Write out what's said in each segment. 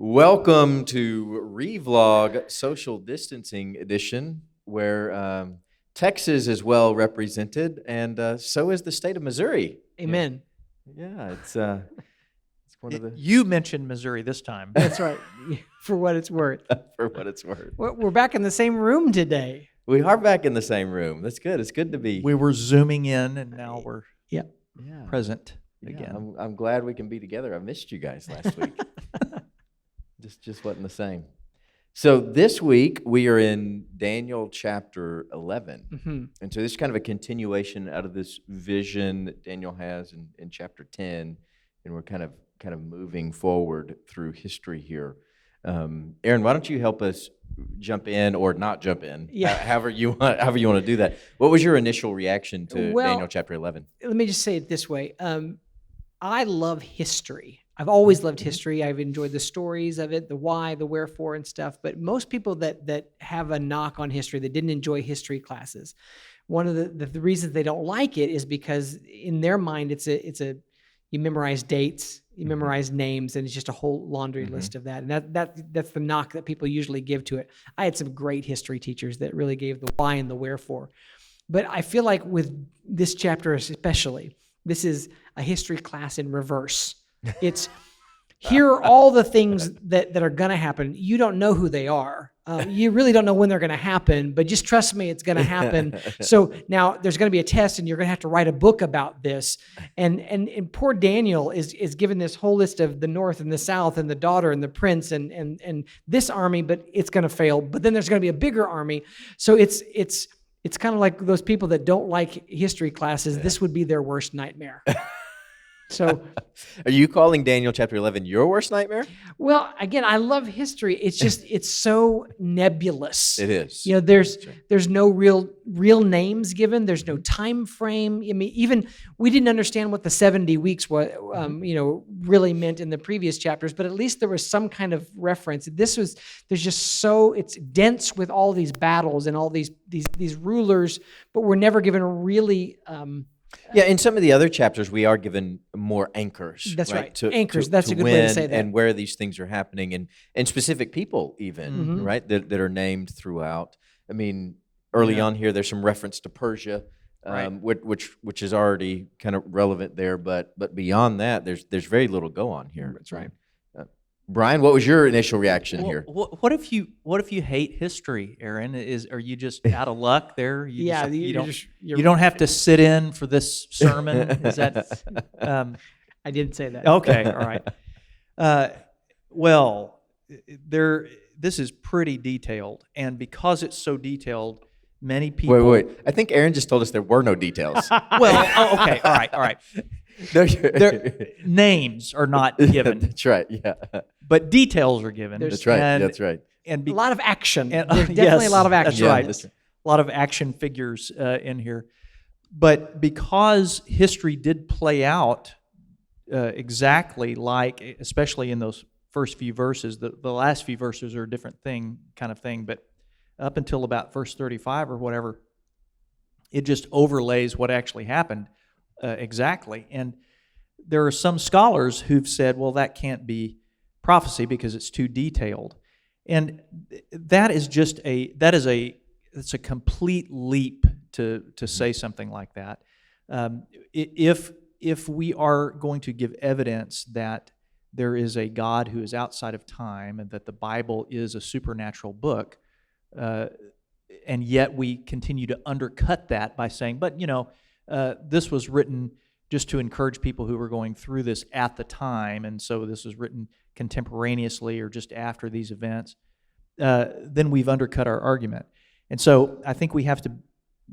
Welcome to Revlog Social Distancing Edition, where Texas is well represented, and so is the state of Missouri. Amen. Yeah, it's one of the You mentioned Missouri this time. That's right. For what it's worth. for what it's worth. We're back in the same room today. We are back in the same room. That's good. It's good to be. We were zooming in, and now we're Yeah, present yeah, again. I'm glad we can be together. I missed you guys last week. Just wasn't the same. So this week we are in Daniel chapter 11. Mm-hmm. And so this is kind of a continuation out of this vision that Daniel has in chapter 10, and we're kind of moving forward through history here. Aaron, why don't you help us jump in or not jump in? Yeah. However you want to do that. What was your initial reaction to Daniel chapter 11? Let me just say it this way. I love history. I've always loved history. I've enjoyed the stories of it, the why, the wherefore and stuff. But most people that have a knock on history, that didn't enjoy history classes, one of the reasons they don't like it is because in their mind it's a you memorize dates, you memorize names, and it's just a whole laundry list of that. And that's the knock that people usually give to it. I had some great history teachers that really gave the why and the wherefore. But I feel like with this chapter especially, this is a history class in reverse. It's here are all the things that are going to happen. You don't know who they are. You really don't know when they're going to happen, but just trust me, it's going to happen. So now there's going to be a test, and you're going to have to write a book about this. And poor Daniel is given this whole list of the north and the south and the daughter and the prince and this army, but it's going to fail. But then there's going to be a bigger army. So it's kind of like those people that don't like history classes. This would be their worst nightmare. So, are you calling Daniel chapter 11 your worst nightmare? Well, again, I love history. It's just it's so nebulous. It is. You know, there's no real names given. There's no time frame. I mean, even we didn't understand what the 70 weeks really meant in the previous chapters, but at least there was some kind of reference. There's just so it's dense with all these battles and all these rulers, but we're never given a really Yeah, in some of the other chapters, we are given more anchors. That's right. Anchors. That's a good way to say that. And where these things are happening, and specific people even, right, that are named throughout. I mean, early on here, there's some reference to Persia, which is already kind of relevant there. But beyond that, there's very little go on here. That's right. Bryan, what was your initial reaction here? What if you hate history, Aaron? Are you just out of luck there? You don't have to sit in for this sermon. Is that? I didn't say that. Okay, all right. This is pretty detailed, and because it's so detailed, many people. Wait. I think Aaron just told us there were no details. Okay, all right. Names are not given. That's right. Yeah. But details are given. That's right. That's right. And a lot of action. There's definitely a lot of action. That's right. A lot of action figures in here. But because history did play out exactly like, especially in those first few verses, the last few verses are a different kind of thing, but up until about verse 35 or whatever, it just overlays what actually happened exactly. And there are some scholars who've said, well, that can't be prophecy because it's too detailed. And it's a complete leap to say something like that. If we are going to give evidence that there is a God who is outside of time and that the Bible is a supernatural book, and yet we continue to undercut that by saying, but this was written just to encourage people who were going through this at the time, and so this was written contemporaneously or just after these events, then we've undercut our argument. And so I think we have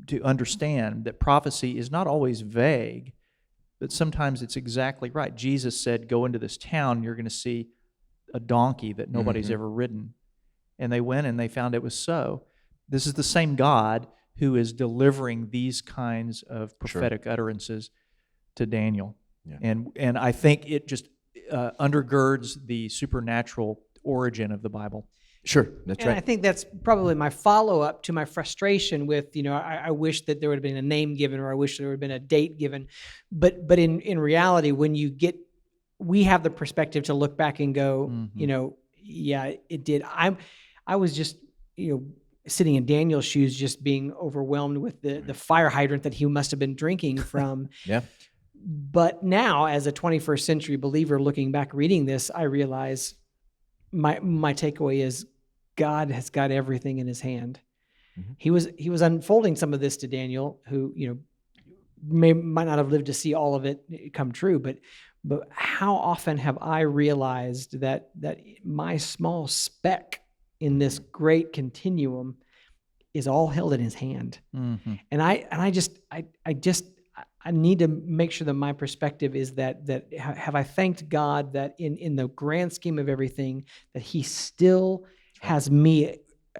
to understand that prophecy is not always vague, but sometimes it's exactly right. Jesus said, go into this town, and you're going to see a donkey that nobody's ever ridden. And they went and they found it was so. This is the same God who is delivering these kinds of prophetic utterances to Daniel. Yeah. And I think it just undergirds the supernatural origin of the Bible. Sure, that's right. I think that's probably my follow-up to my frustration with, I wish that there would have been a name given, or I wish there would have been a date given. But in reality, when we have the perspective to look back and go, Yeah, it did. I was just, sitting in Daniel's shoes, just being overwhelmed with the fire hydrant that he must have been drinking from. Yeah. But now, as a 21st century believer looking back, reading this, I realize my takeaway is God has got everything in his hand. Mm-hmm. He was unfolding some of this to Daniel, who, might not have lived to see all of it come true, but how often have I realized that my small speck in this great continuum is all held in his hand? Mm-hmm. And I need to make sure that my perspective is that have I thanked God that in the grand scheme of everything, that he still has me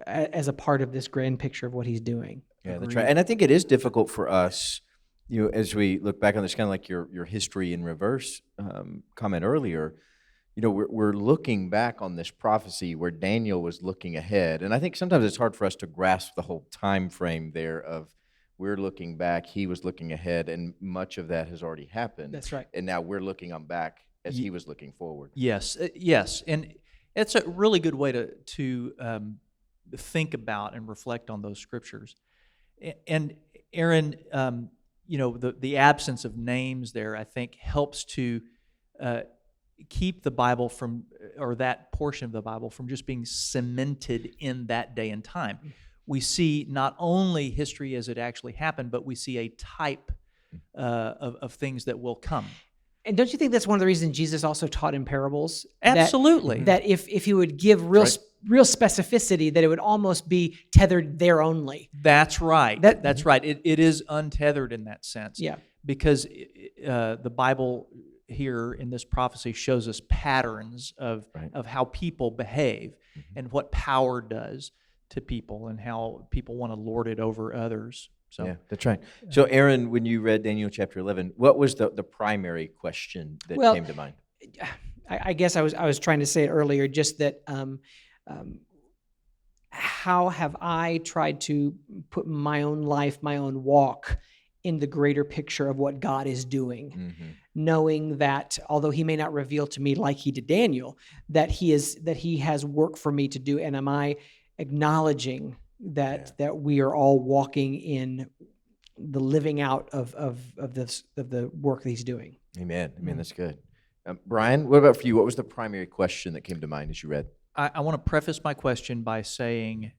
as a part of this grand picture of what he's doing. Yeah, that's right. And I think it is difficult for us, as we look back on this, kind of like your history in reverse comment earlier. We're looking back on this prophecy where Daniel was looking ahead, and I think sometimes it's hard for us to grasp the whole time frame there of we're looking back, he was looking ahead, and much of that has already happened. That's right. And now we're looking on back as he was looking forward. Yes, yes, and it's a really good way to think about and reflect on those scriptures. And Aaron, the absence of names there, I think, helps to keep the Bible from, or that portion of the Bible from just being cemented in that day and time. We see not only history as it actually happened, but we see a type of things that will come. And don't you think that's one of the reasons Jesus also taught in parables? Absolutely. That if he would give real specificity, that it would almost be tethered there only. That's right. That's right. It is untethered in that sense. Yeah. Because the Bible here in this prophecy shows us patterns of how people behave and what power does to people and how people want to lord it over others. So yeah, that's right. So Aaron, when you read Daniel chapter 11, what was the primary question that came to mind? I guess I was trying to say it earlier, just that how have I tried to put my own life, my own walk in the greater picture of what God is doing, knowing that although he may not reveal to me like he did Daniel, that he has work for me to do, and am I acknowledging that we are all walking in the living out of the work that he's doing. Amen. That's good. Bryan, what about for you? What was the primary question that came to mind as you read? I want to preface my question by saying,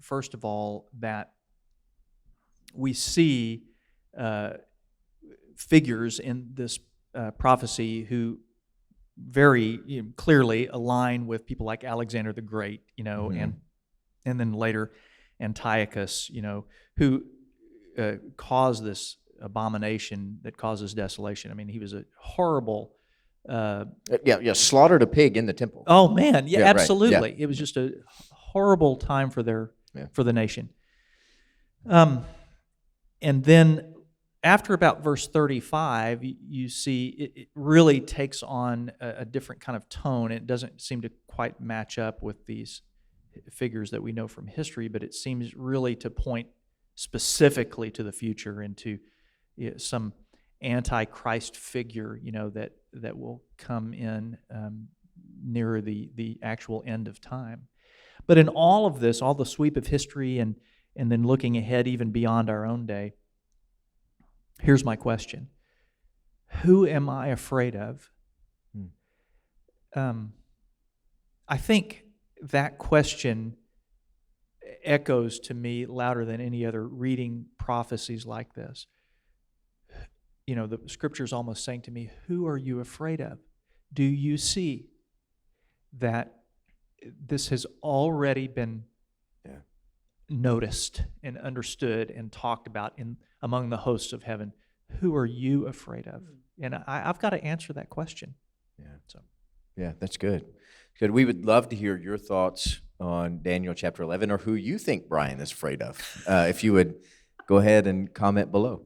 first of all, that we see figures in this prophecy who very clearly align with people like Alexander the Great, and then later Antiochus, who caused this abomination that causes desolation. I mean, he was a horrible. Slaughtered a pig in the temple. Oh man, yeah, absolutely. Right. Yeah. It was just a horrible time for the nation. And then after about verse 35, you see it really takes on a different kind of tone. It doesn't seem to quite match up with these figures that we know from history, but it seems really to point specifically to the future and to some antichrist figure, that will come in nearer the actual end of time. But in all of this, all the sweep of history and then looking ahead even beyond our own day, here's my question. Who am I afraid of? I think that question echoes to me louder than any other reading prophecies like this. The scripture's almost saying to me, who are you afraid of? Do you see that this has already been noticed and understood and talked about among the hosts of heaven? Who are you afraid of? And I've got to answer that question. Yeah, that's good. Good. We would love to hear your thoughts on Daniel chapter 11, or who you think Bryan is afraid of. If you would go ahead and comment below.